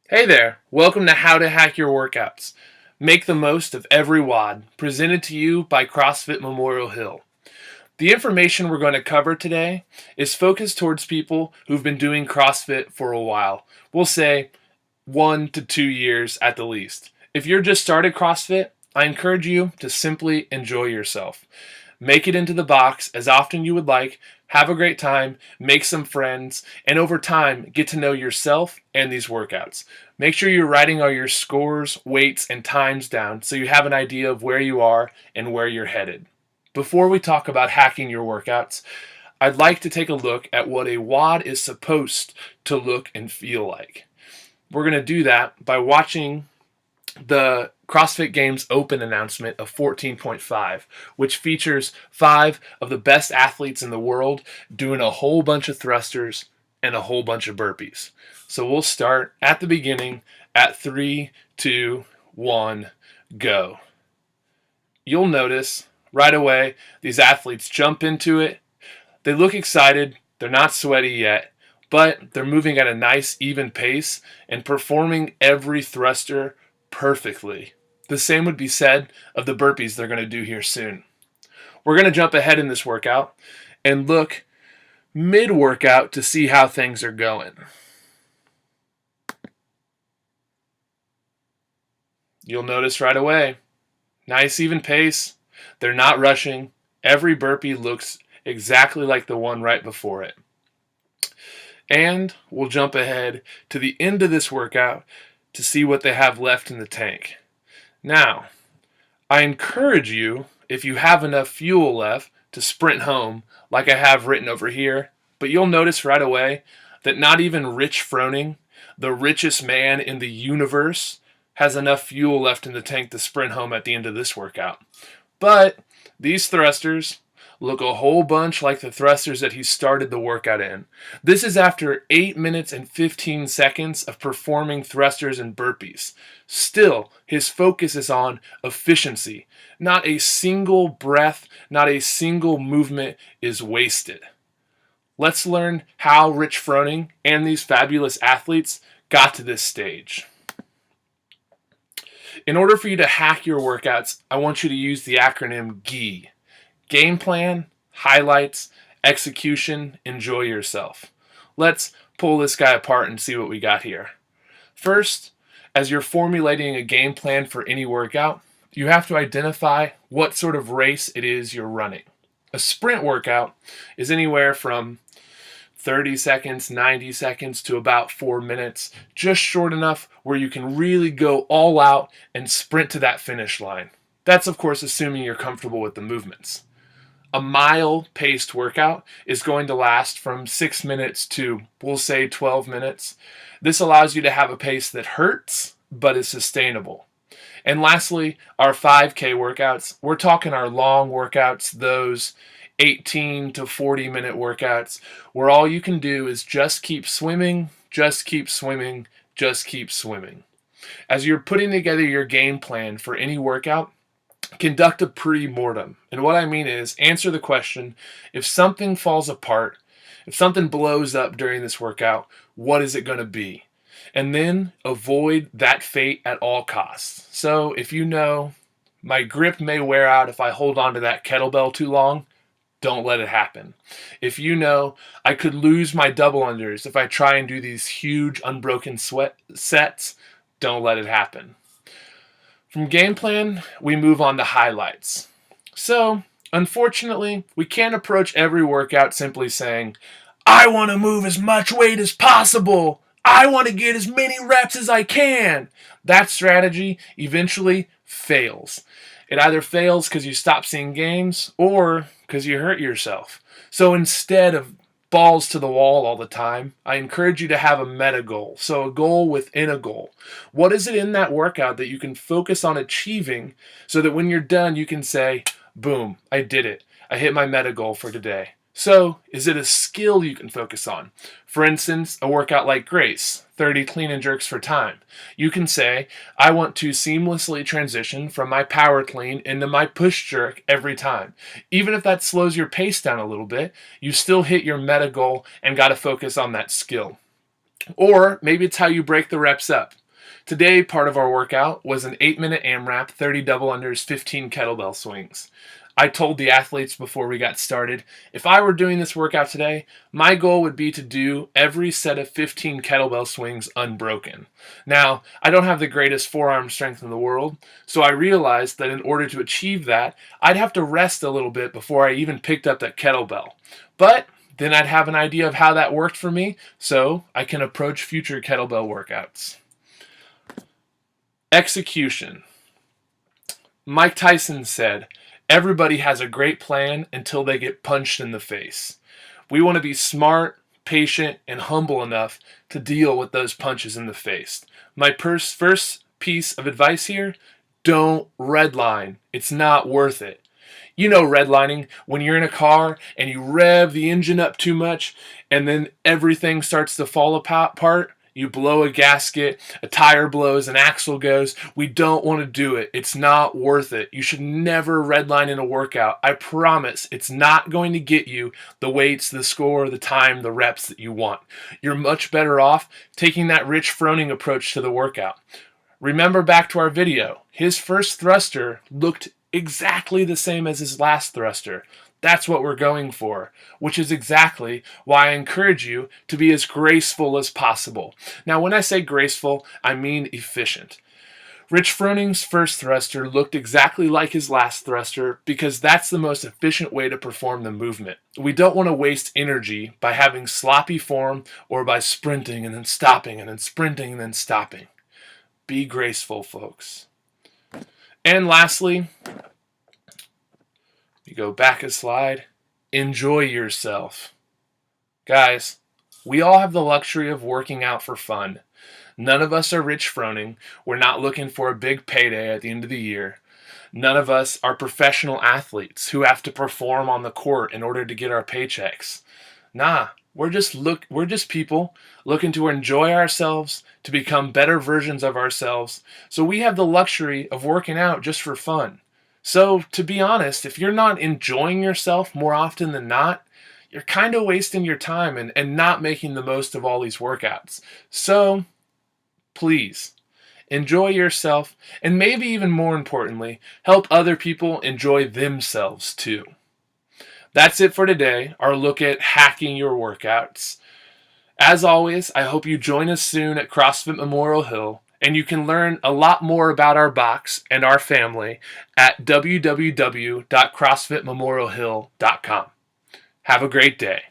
Hey there, welcome to How to Hack Your Workouts. Make the most of every WOD, presented to you by CrossFit Memorial Hill. The information we're going to cover today is focused towards people who've been doing CrossFit for a while. We'll say 1 to 2 years at the least. If you're just started CrossFit, I encourage you to simply enjoy yourself. Make it into the box as often you would like, have a great time, make some friends, and over time get to know yourself and these workouts. Make sure you're writing all your scores, weights, and times down so you have an idea of where you are and where you're headed. Before we talk about hacking your workouts, I'd like to take a look at what a WOD is supposed to look and feel like. We're going to do that by watching the CrossFit Games Open announcement of 14.5, which features 5 of the best athletes in the world doing a whole bunch of thrusters and a whole bunch of burpees. So we'll start at the beginning at 3, 2, 1, go. You'll notice right away these athletes jump into it. They look excited. They're not sweaty yet, but they're moving at a nice even pace and performing every thruster perfectly. The same would be said of the burpees they're going to do here soon. We're going to jump ahead in this workout and look mid-workout to see how things are going. You'll notice right away, nice even pace. They're not rushing. Every burpee looks exactly like the one right before it. And we'll jump ahead to the end of this workout to see what they have left in the tank. Now, I encourage you, if you have enough fuel left, to sprint home like I have written over here, but you'll notice right away that not even Rich Froning, the richest man in the universe, has enough fuel left in the tank to sprint home at the end of this workout. But these thrusters look a whole bunch like the thrusters that he started the workout in. This is after 8 minutes and 15 seconds of performing thrusters and burpees. Still, his focus is on efficiency. Not a single breath, not a single movement is wasted. Let's learn how Rich Froning and these fabulous athletes got to this stage. In order for you to hack your workouts, I want you to use the acronym GEE. Game plan, highlights, execution, enjoy yourself. Let's pull this guy apart and see what we got here. First, as you're formulating a game plan for any workout, you have to identify what sort of race it is you're running. A sprint workout is anywhere from 30 seconds, 90 seconds to about 4 minutes, just short enough where you can really go all out and sprint to that finish line. That's, of course, assuming you're comfortable with the movements. A mile-paced workout is going to last from 6 minutes to, we'll say, 12 minutes. This allows you to have a pace that hurts, but is sustainable. And lastly, our 5K workouts. We're talking our long workouts, those 18 to 40-minute workouts, where all you can do is just keep swimming, just keep swimming, just keep swimming. As you're putting together your game plan for any workout, conduct a pre-mortem. And what I mean is answer the question, if something falls apart, if something blows up during this workout, what is it going to be? And then avoid that fate at all costs. So if you know my grip may wear out if I hold on to that kettlebell too long, don't let it happen. If you know I could lose my double unders if I try and do these huge unbroken sweat sets, don't let it happen. From game plan, we move on to highlights. So, unfortunately, we can't approach every workout simply saying, I want to move as much weight as possible. I want to get as many reps as I can. That strategy eventually fails. It either fails because you stop seeing gains or because you hurt yourself. So instead of balls to the wall all the time, I encourage you to have a meta goal. So a goal within a goal. What is it in that workout that you can focus on achieving so that when you're done, you can say, boom, I did it. I hit my meta goal for today. So is it a skill you can focus on? For instance, a workout like Grace, 30 clean and jerks for time. You can say, I want to seamlessly transition from my power clean into my push jerk every time. Even if that slows your pace down a little bit, you still hit your meta goal and got to focus on that skill. Or maybe it's how you break the reps up. Today, part of our workout was an 8-minute AMRAP, 30 double unders, 15 kettlebell swings. I told the athletes before we got started, if I were doing this workout today, my goal would be to do every set of 15 kettlebell swings unbroken. Now, I don't have the greatest forearm strength in the world, so I realized that in order to achieve that, I'd have to rest a little bit before I even picked up that kettlebell. But then I'd have an idea of how that worked for me, so I can approach future kettlebell workouts. Execution. Mike Tyson said, everybody has a great plan until they get punched in the face. We want to be smart, patient, and humble enough to deal with those punches in the face. My first piece of advice here, don't redline. It's not worth it. You know redlining, when you're in a car and you rev the engine up too much and then everything starts to fall apart. You blow a gasket, a tire blows, an axle goes. We don't want to do it. It's not worth it. You should never redline in a workout. I promise it's not going to get you the weights, the score, the time, the reps that you want. You're much better off taking that Rich Froning approach to the workout. Remember back to our video. His first thruster looked exactly the same as his last thruster. That's what we're going for, which is exactly why I encourage you to be as graceful as possible. Now, when I say graceful, I mean efficient. Rich Froning's first thruster looked exactly like his last thruster because that's the most efficient way to perform the movement. We don't want to waste energy by having sloppy form or by sprinting and then stopping and then sprinting and then stopping. Be graceful, folks. And lastly, you go back a slide, enjoy yourself. Guys, we all have the luxury of working out for fun. None of us are Rich Froning. We're not looking for a big payday at the end of the year. None of us are professional athletes who have to perform on the court in order to get our paychecks. Nah, we're just people looking to enjoy ourselves, to become better versions of ourselves. So we have the luxury of working out just for fun. So, to be honest, if you're not enjoying yourself more often than not, you're kind of wasting your time and not making the most of all these workouts. So, please, enjoy yourself, and maybe even more importantly, help other people enjoy themselves too. That's it for today, our look at hacking your workouts. As always, I hope you join us soon at CrossFit Memorial Hill, and you can learn a lot more about our box and our family at www.crossfitmemorialhill.com. Have a great day.